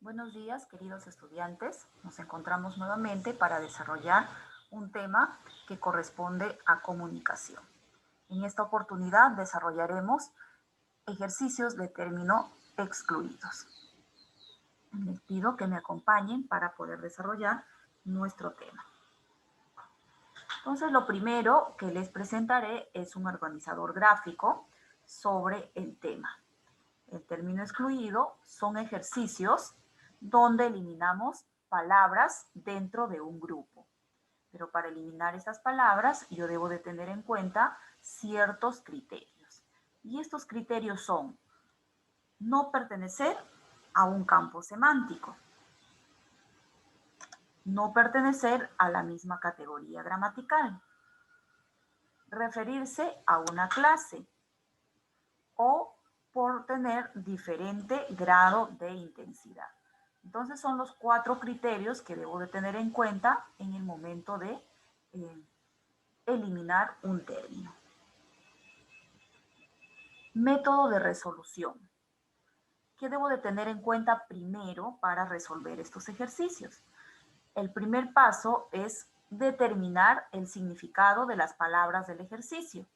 Buenos días, queridos estudiantes. Nos encontramos nuevamente para desarrollar un tema que corresponde a comunicación. En esta oportunidad desarrollaremos ejercicios de término excluidos. Les pido que me acompañen para poder desarrollar nuestro tema. Entonces, lo primero que les presentaré es un organizador gráfico sobre el tema. El término excluido son ejercicios donde eliminamos palabras dentro de un grupo. Pero para eliminar esas palabras, yo debo de tener en cuenta ciertos criterios. Y estos criterios son no pertenecer a un campo semántico, no pertenecer a la misma categoría gramatical, referirse a una clase o por tener diferente grado de intensidad. Entonces son los 4 criterios que debo de tener en cuenta en el momento de eliminar un término. Método de resolución. ¿Qué debo de tener en cuenta primero para resolver estos ejercicios? El primer paso es determinar el significado de las palabras del ejercicio.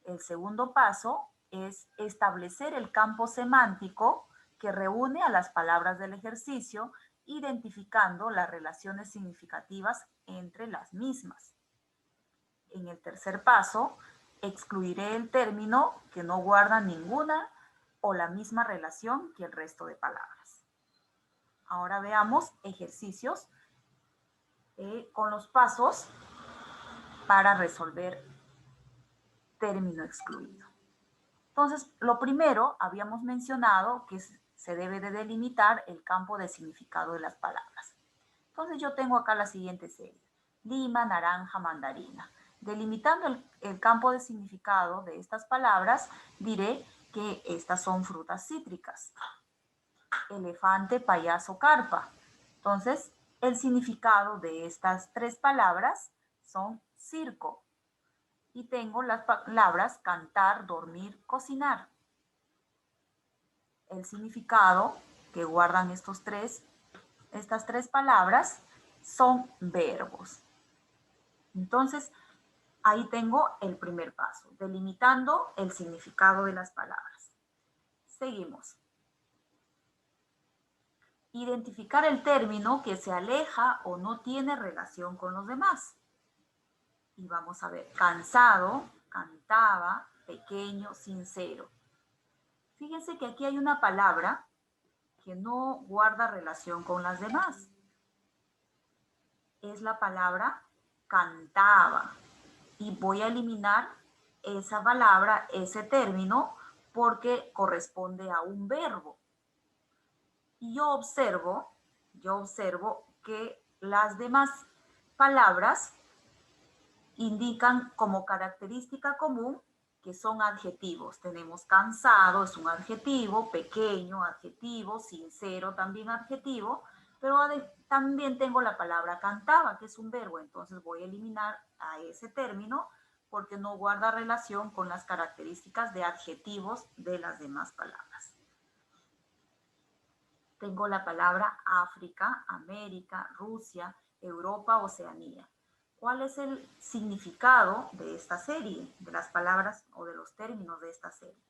El segundo paso es establecer el campo semántico que reúne a las palabras del ejercicio, identificando las relaciones significativas entre las mismas. En el tercer paso, excluiré el término que no guarda ninguna o la misma relación que el resto de palabras. Ahora veamos ejercicios con los pasos para resolver término excluido. Entonces, lo primero, habíamos mencionado que se debe de delimitar el campo de significado de las palabras. Entonces, yo tengo acá la siguiente serie. Lima, naranja, mandarina. Delimitando el campo de significado de estas palabras, diré que estas son frutas cítricas. Elefante, payaso, carpa. Entonces, el significado de estas 3 palabras son circo. Y tengo las palabras cantar, dormir, cocinar. El significado que guardan estas 3 palabras son verbos. Entonces, ahí tengo el primer paso, delimitando el significado de las palabras. Seguimos. Identificar el término que se aleja o no tiene relación con los demás. Y vamos a ver, cansado, cantaba, pequeño, sincero. Fíjense que aquí hay una palabra que no guarda relación con las demás. Es la palabra cantaba. Y voy a eliminar esa palabra, ese término, porque corresponde a un verbo. Y yo observo que las demás palabras indican como característica común que son adjetivos. Tenemos cansado, es un adjetivo, pequeño, adjetivo, sincero, también adjetivo, pero también tengo la palabra cantaba, que es un verbo, entonces voy a eliminar a ese término porque no guarda relación con las características de adjetivos de las demás palabras. Tengo la palabra África, América, Rusia, Europa, Oceanía. ¿Cuál es el significado de esta serie, de las palabras o de los términos de esta serie?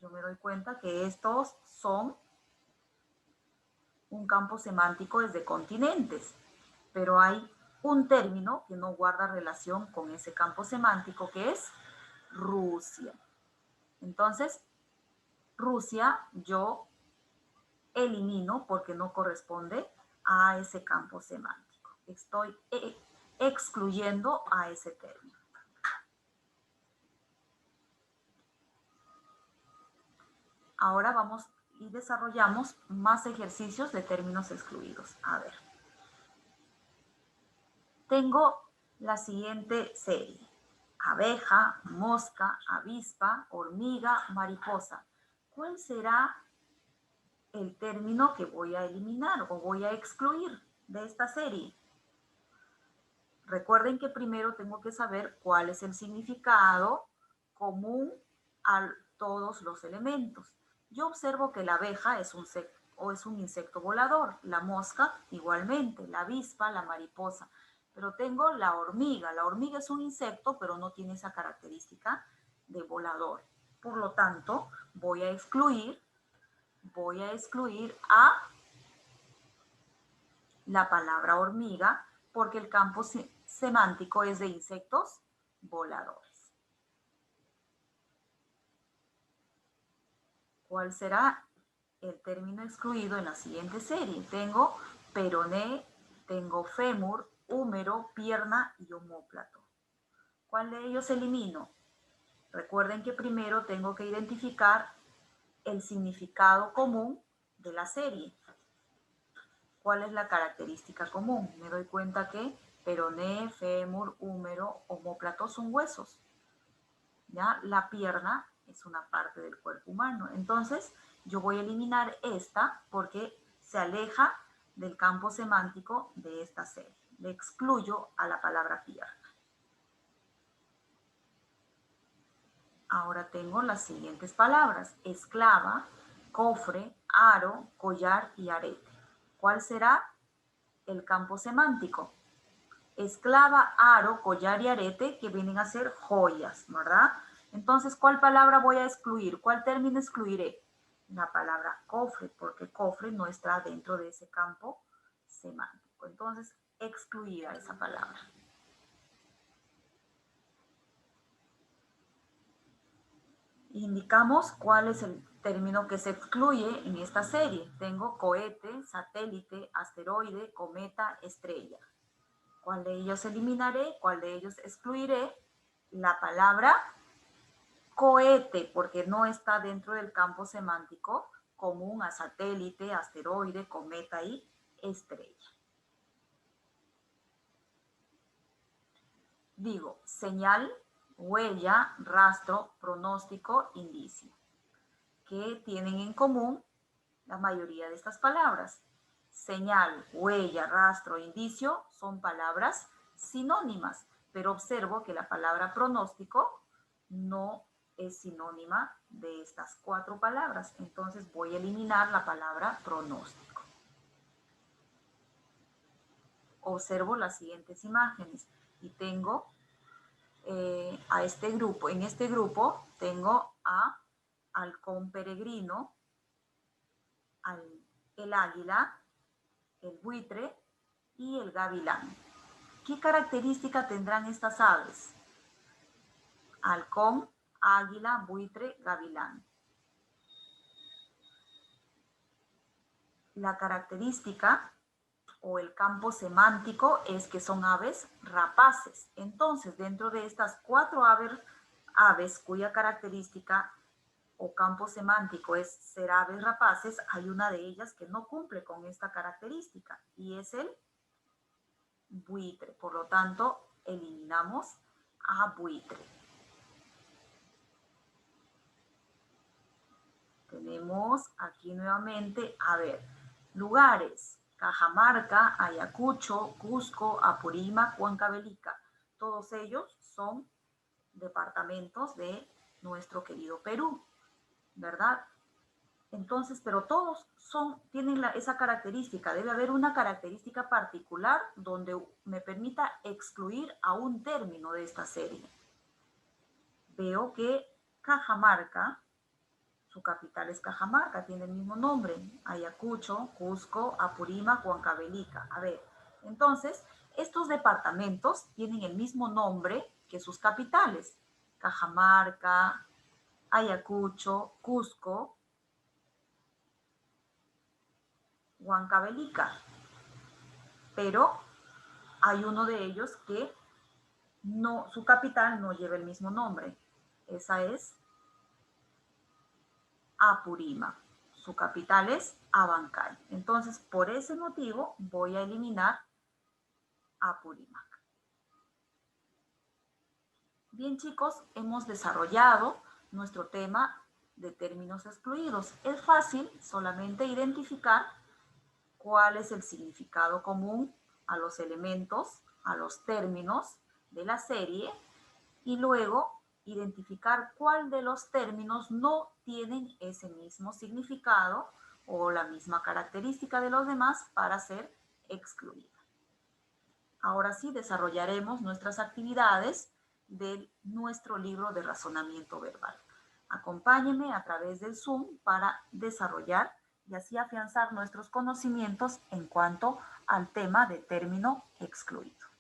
Yo me doy cuenta que estos son un campo semántico desde continentes, pero hay un término que no guarda relación con ese campo semántico, que es Rusia. Entonces, Rusia yo elimino porque no corresponde a ese campo semántico. Estoy excluyendo a ese término. Ahora vamos y desarrollamos más ejercicios de términos excluidos. A ver. Tengo la siguiente serie. Abeja, mosca, avispa, hormiga, mariposa. ¿Cuál será el término que voy a eliminar o voy a excluir de esta serie? Recuerden que primero tengo que saber cuál es el significado común a todos los elementos. Yo observo que la abeja es un o es un insecto volador. La mosca igualmente, la avispa, la mariposa. Pero tengo la hormiga. La hormiga es un insecto, pero no tiene esa característica de volador. Por lo tanto, voy a excluir a la palabra hormiga porque el campo semántico es de insectos voladores. ¿Cuál será el término excluido en la siguiente serie? Tengo peroné, tengo fémur, húmero, pierna y omóplato. ¿Cuál de ellos elimino? Recuerden que primero tengo que identificar el significado común de la serie. ¿Cuál es la característica común? Me doy cuenta que peroné, fémur, húmero, omóplato son huesos. ¿Ya? La pierna es una parte del cuerpo humano. Entonces, yo voy a eliminar esta porque se aleja del campo semántico de esta serie. Le excluyo a la palabra pierna. Ahora tengo las siguientes palabras: esclava, cofre, aro, collar y arete. ¿Cuál será el campo semántico? Esclava, aro, collar y arete, que vienen a ser joyas, ¿verdad? Entonces, ¿cuál palabra voy a excluir? ¿Cuál término excluiré? La palabra cofre, porque cofre no está dentro de ese campo semántico. Entonces, excluida esa palabra. Indicamos cuál es el término que se excluye en esta serie. Tengo cohete, satélite, asteroide, cometa, estrella. ¿Cuál de ellos eliminaré? ¿Cuál de ellos excluiré? La palabra cohete, porque no está dentro del campo semántico común a satélite, asteroide, cometa y estrella. Digo, señal, huella, rastro, pronóstico, indicio. ¿Qué tienen en común la mayoría de estas palabras? Señal, huella, rastro, indicio son palabras sinónimas, pero observo que la palabra pronóstico no es sinónima de estas 4 palabras. Entonces voy a eliminar la palabra pronóstico. Observo las siguientes imágenes y tengo a este grupo. En este grupo tengo a halcón peregrino, el águila, el buitre y el gavilán. ¿Qué característica tendrán estas aves? Halcón, águila, buitre, gavilán. La característica o el campo semántico es que son aves rapaces. Entonces, dentro de estas 4 aves cuya característica o campo semántico es ser aves rapaces, hay una de ellas que no cumple con esta característica y es el buitre. Por lo tanto, eliminamos a buitre. Tenemos aquí nuevamente, a ver, lugares: Cajamarca, Ayacucho, Cusco, Apurímac, Huancavelica. Todos ellos son departamentos de nuestro querido Perú, ¿verdad? Entonces, pero todos tienen esa característica. Debe haber una característica particular donde me permita excluir a un término de esta serie. Veo que Cajamarca, su capital es Cajamarca, tiene el mismo nombre: Ayacucho, Cusco, Apurímac, Huancavelica. A ver, entonces, estos departamentos tienen el mismo nombre que sus capitales: Cajamarca, Ayacucho, Cusco, Huancavelica. Pero hay uno de ellos que no, su capital no lleva el mismo nombre. Esa es Apurímac. Su capital es Abancay. Entonces, por ese motivo, voy a eliminar Apurímac. Bien, chicos, hemos desarrollado nuestro tema de términos excluidos. Es fácil solamente identificar cuál es el significado común a los elementos, a los términos de la serie, y luego identificar cuál de los términos no tienen ese mismo significado o la misma característica de los demás para ser excluida. Ahora sí, desarrollaremos nuestras actividades de nuestro libro de razonamiento verbal. Acompáñenme a través del Zoom para desarrollar y así afianzar nuestros conocimientos en cuanto al tema de término excluido.